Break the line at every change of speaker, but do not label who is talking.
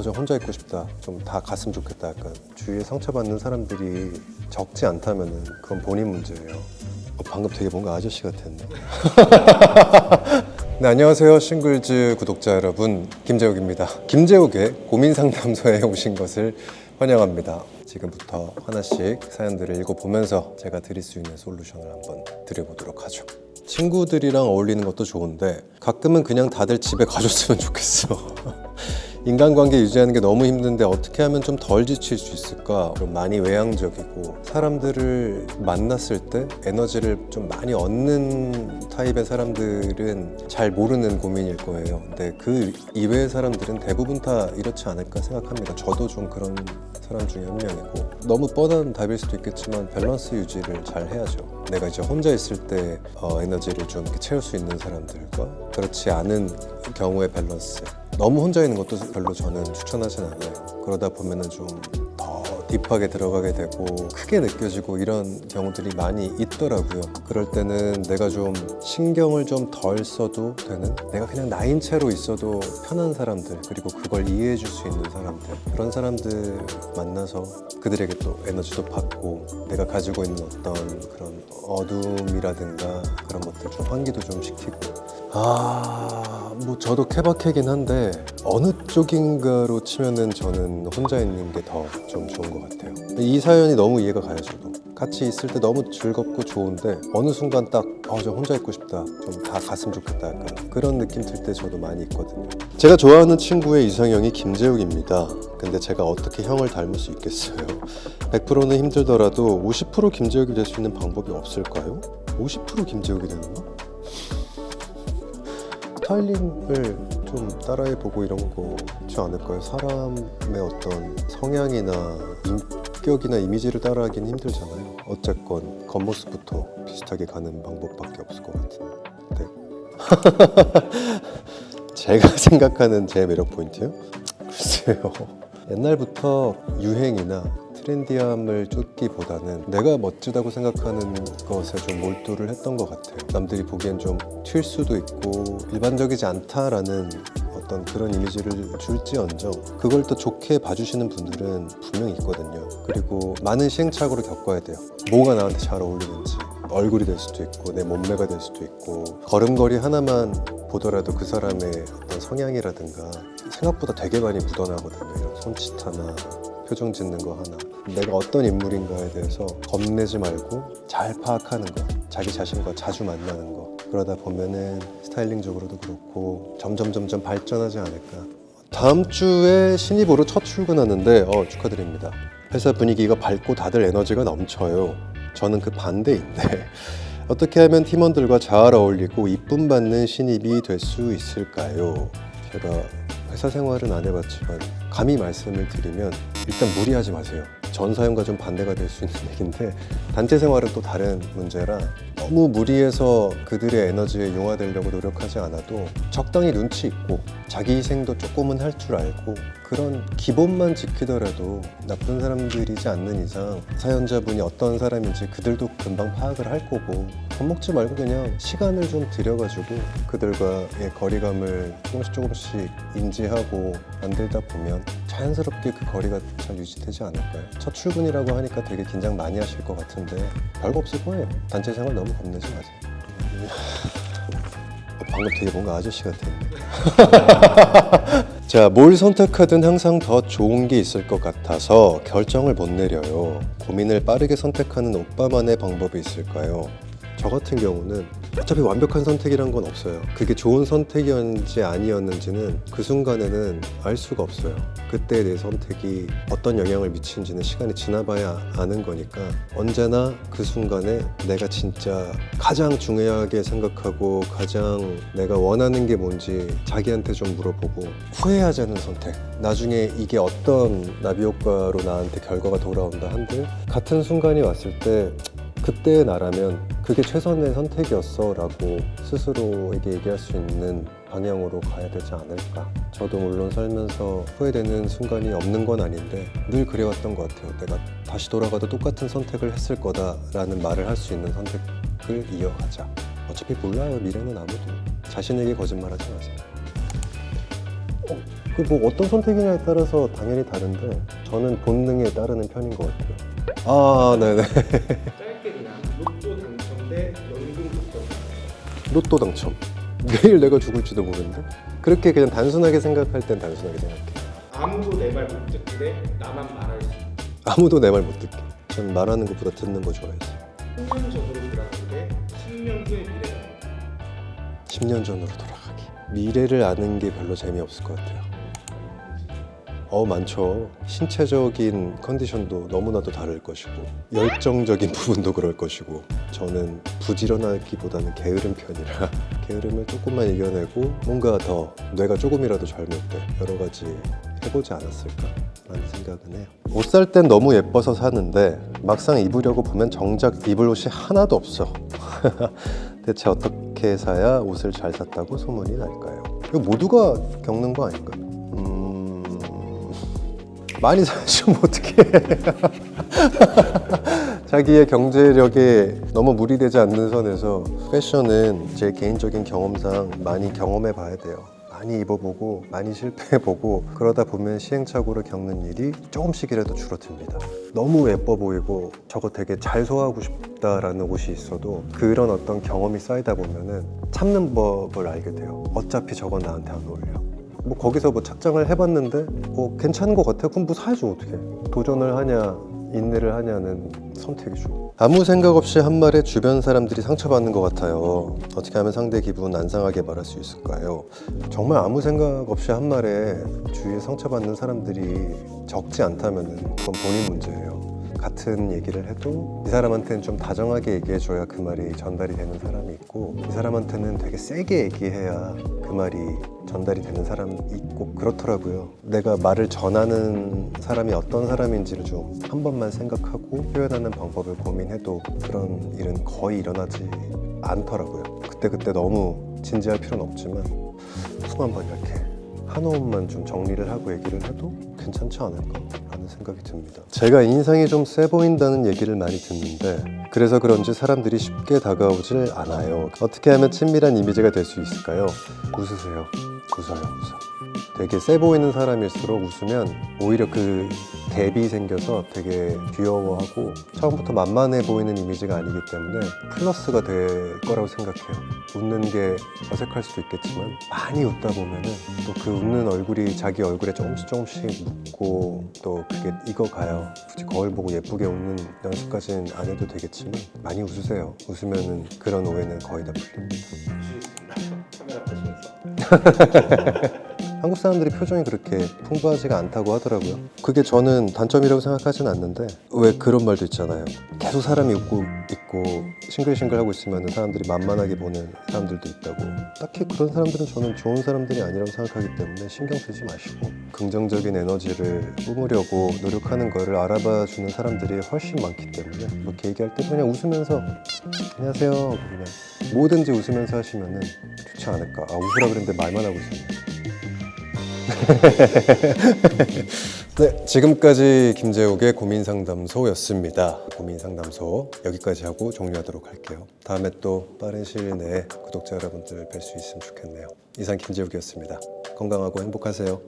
저 혼자 있고 싶다, 좀 다 갔으면 좋겠다, 약간 주위에 상처받는 사람들이 적지 않다면은 그건 본인 문제예요. 방금 되게 뭔가 아저씨 같았네. 네, 안녕하세요 싱글즈 구독자 여러분, 김재욱입니다. 김재욱의 고민상담소에 오신 것을 환영합니다. 지금부터 하나씩 사연들을 읽어보면서 제가 드릴 수 있는 솔루션을 한번 드려보도록 하죠. 친구들이랑 어울리는 것도 좋은데 가끔은 그냥 다들 집에 가줬으면 좋겠어. 인간관계 유지하는 게 너무 힘든데 어떻게 하면 좀 덜 지칠 수 있을까? 좀 많이 외향적이고 사람들을 만났을 때 에너지를 좀 많이 얻는 타입의 사람들은 잘 모르는 고민일 거예요. 근데 그 이외의 사람들은 대부분 다 이렇지 않을까 생각합니다. 저도 좀 그런 사람 중에 한 명이고, 너무 뻔한 답일 수도 있겠지만 밸런스 유지를 잘 해야죠. 내가 이제 혼자 있을 때 에너지를 좀 이렇게 채울 수 있는 사람들과 그렇지 않은 경우의 밸런스. 너무 혼자 있는 것도 별로 저는 추천하진 않아요. 그러다 보면은 좀 더 딥하게 들어가게 되고 크게 느껴지고 이런 경우들이 많이 있더라고요. 그럴 때는 내가 좀 신경을 좀 덜 써도 되는, 내가 그냥 나인 채로 있어도 편한 사람들, 그리고 그걸 이해해 줄 수 있는 사람들, 그런 사람들 만나서 그들에게 또 에너지도 받고 내가 가지고 있는 어떤 그런 어둠이라든가 그런 것들 좀 환기도 좀 시키고. 뭐 저도 케바케긴 한데 어느 쪽인가로 치면은 저는 혼자 있는 게 더 좀 좋은 것 같아요. 이 사연이 너무 이해가 가요. 저도 같이 있을 때 너무 즐겁고 좋은데 어느 순간 딱 저 혼자 있고 싶다, 좀 다 갔으면 좋겠다, 약간 그런 느낌 들 때 저도 많이 있거든요. 제가 좋아하는 친구의 이상형이 김재욱입니다. 근데 제가 어떻게 형을 닮을 수 있겠어요? 100%는 힘들더라도 50% 김재욱이 될 수 있는 방법이 없을까요? 50% 김재욱이 되는 거? 스타일링을 좀 따라해보고 이런 거 좋지 않을까요? 사람의 어떤 성향이나 인격이나 이미지를 따라하기는 힘들잖아요. 어쨌건 겉모습부터 비슷하게 가는 방법밖에 없을 것 같은데. 제가 생각하는 제 매력 포인트요? 글쎄요. 옛날부터 유행이나 트렌디함을 쫓기보다는 내가 멋지다고 생각하는 것에 좀 몰두를 했던 것 같아요. 남들이 보기엔 좀 튈 수도 있고 일반적이지 않다라는 어떤 그런 이미지를 줄지언정 그걸 또 좋게 봐주시는 분들은 분명히 있거든요. 그리고 많은 시행착오를 겪어야 돼요. 뭐가 나한테 잘 어울리는지, 얼굴이 될 수도 있고 내 몸매가 될 수도 있고, 걸음걸이 하나만 보더라도 그 사람의 어떤 성향이라든가 생각보다 되게 많이 묻어나거든요. 이런 손짓 하나, 표정 짓는 거 하나, 내가 어떤 인물인가에 대해서 겁내지 말고 잘 파악하는 거, 자기 자신과 자주 만나는 거, 그러다 보면은 스타일링적으로도 그렇고 점점 발전하지 않을까. 다음 주에 신입으로 첫 출근하는데 축하드립니다. 회사 분위기가 밝고 다들 에너지가 넘쳐요. 저는 그 반대인데 어떻게 하면 팀원들과 잘 어울리고 이쁨 받는 신입이 될 수 있을까요? 제가 회사 생활은 안 해봤지만 감히 말씀을 드리면 일단 무리하지 마세요. 전 사연과 좀 반대가 될 수 있는 얘기인데, 단체 생활은 또 다른 문제라 너무 무리해서 그들의 에너지에 용화되려고 노력하지 않아도 적당히 눈치 있고 자기 희생도 조금은 할 줄 알고 그런 기본만 지키더라도 나쁜 사람들이지 않는 이상 사연자분이 어떤 사람인지 그들도 금방 파악을 할 거고, 겁먹지 말고 그냥 시간을 좀 들여가지고 그들과의 거리감을 조금씩 인지하고 만들다 보면 자연스럽게 그 거리가 잘 유지되지 않을까요? 첫 출근이라고 하니까 되게 긴장 많이 하실 것 같은데 별거 없을 거예요. 단체 생활 너무 겁내지 마세요. 방금 되게 뭔가 아저씨 같았네. 자, 뭘 선택하든 항상 더 좋은 게 있을 것 같아서 결정을 못 내려요. 고민을 빠르게 선택하는 오빠만의 방법이 있을까요? 저 같은 경우는 어차피 완벽한 선택이란 건 없어요. 그게 좋은 선택이었는지 아니었는지는 그 순간에는 알 수가 없어요. 그때 내 선택이 어떤 영향을 미치는지는 시간이 지나봐야 아는 거니까, 언제나 그 순간에 내가 진짜 가장 중요하게 생각하고 가장 내가 원하는 게 뭔지 자기한테 좀 물어보고 후회하지 않는 선택. 나중에 이게 어떤 나비효과로 나한테 결과가 돌아온다 한들 같은 순간이 왔을 때 그때의 나라면 그게 최선의 선택이었어 라고 스스로에게 얘기할 수 있는 방향으로 가야 되지 않을까. 저도 물론 살면서 후회되는 순간이 없는 건 아닌데 늘 그래왔던 것 같아요. 내가 다시 돌아가도 똑같은 선택을 했을 거다라는 말을 할 수 있는 선택을 이어가자. 어차피 몰라요, 미래는 아무도. 자신에게 거짓말하지 마세요. 그 뭐 어떤 선택이냐에 따라서 당연히 다른데 저는 본능에 따르는 편인 것 같아요. 아, 네네.
짧게 그냥 로또 당첨 대 연금 복권.
로또 당첨. 내일 내가 죽을지도 모르는데? 그렇게 그냥 단순하게 생각할 땐 단순하게 생각해.
아무도 내 말 못 듣기 대 나만 말할 수.
아무도 내 말 못 듣게. 전 말하는 것보다 듣는 거 좋아해서.
10년 전으로 돌아가기 대 10년 후의 미래가.
10년 전으로 돌아가기. 미래를 아는 게 별로 재미없을 것 같아요. 많죠. 신체적인 컨디션도 너무나도 다를 것이고 열정적인 부분도 그럴 것이고 저는 부지런하기보다는 게으른 편이라 게으름을 조금만 이겨내고 뭔가 더 뇌가 조금이라도 젊을 때 여러 가지 해보지 않았을까라는 생각은 해요. 옷 살 땐 너무 예뻐서 사는데 막상 입으려고 보면 정작 입을 옷이 하나도 없어. 대체 어떻게 사야 옷을 잘 샀다고 소문이 날까요? 이거 모두가 겪는 거 아닌가? 많이 사시면 어떡해. 자기의 경제력에 너무 무리되지 않는 선에서 패션은 제 개인적인 경험상 많이 경험해 봐야 돼요. 많이 입어보고 많이 실패해보고 그러다 보면 시행착오를 겪는 일이 조금씩이라도 줄어듭니다. 너무 예뻐 보이고 저거 되게 잘 소화하고 싶다라는 옷이 있어도 그런 어떤 경험이 쌓이다 보면은 참는 법을 알게 돼요. 어차피 저건 나한테 안 어울려. 뭐 거기서 뭐 착장을 해봤는데 괜찮은 것 같아. 그럼 뭐 사야죠. 어떻게 도전을 하냐 인내를 하냐는 선택이죠. 아무 생각 없이 한 말에 주변 사람들이 상처받는 것 같아요. 어떻게 하면 상대 기분 안 상하게 말할 수 있을까요? 정말 아무 생각 없이 한 말에 주위에 상처받는 사람들이 적지 않다면 그건 본인 문제예요. 같은 얘기를 해도 이 사람한테는 좀 다정하게 얘기해줘야 그 말이 전달이 되는 사람이 있고 이 사람한테는 되게 세게 얘기해야 그 말이 전달이 되는 사람이 있고 그렇더라고요. 내가 말을 전하는 사람이 어떤 사람인지를 좀 한 번만 생각하고 표현하는 방법을 고민해도 그런 일은 거의 일어나지 않더라고요. 그때 너무 진지할 필요는 없지만 숨 한 번 이렇게 한 호흡만 좀 정리를 하고 얘기를 해도 괜찮지 않을까 라는 생각이 듭니다. 제가 인상이 좀 세 보인다는 얘기를 많이 듣는데 그래서 그런지 사람들이 쉽게 다가오질 않아요. 어떻게 하면 친밀한 이미지가 될 수 있을까요? 웃으세요. 웃어요. 되게 세 보이는 사람일수록 웃으면 오히려 그 갭이 생겨서 되게 귀여워하고 처음부터 만만해 보이는 이미지가 아니기 때문에 플러스가 될 거라고 생각해요. 웃는 게 어색할 수도 있겠지만 많이 웃다 보면은 또 그 웃는 얼굴이 자기 얼굴에 조금씩 묻고 또 그게 익어가요. 굳이 거울 보고 예쁘게 웃는 연습까지는 안 해도 되겠지만 많이 웃으세요. 웃으면은 그런 오해는 거의 다 풀립니다.
카메라 보시면서.
한국 사람들이 표정이 그렇게 풍부하지가 않다고 하더라고요. 그게 저는 단점이라고 생각하진 않는데 왜 그런 말도 있잖아요. 계속 사람이 웃고 있고 싱글싱글하고 있으면 사람들이 만만하게 보는 사람들도 있다고. 딱히 그런 사람들은 저는 좋은 사람들이 아니라고 생각하기 때문에 신경 쓰지 마시고 긍정적인 에너지를 뿜으려고 노력하는 거를 알아봐 주는 사람들이 훨씬 많기 때문에 그렇게 얘기할 때 그냥 웃으면서 안녕하세요 그냥 뭐든지 웃으면서 하시면 좋지 않을까. 웃으라 그랬는데 말만 하고 있었네요. 네, 지금까지 김재욱의 고민상담소였습니다. 고민상담소 여기까지 하고 종료하도록 할게요. 다음에 또 빠른 시일 내에 구독자 여러분들 뵐 수 있으면 좋겠네요. 이상 김재욱이었습니다. 건강하고 행복하세요.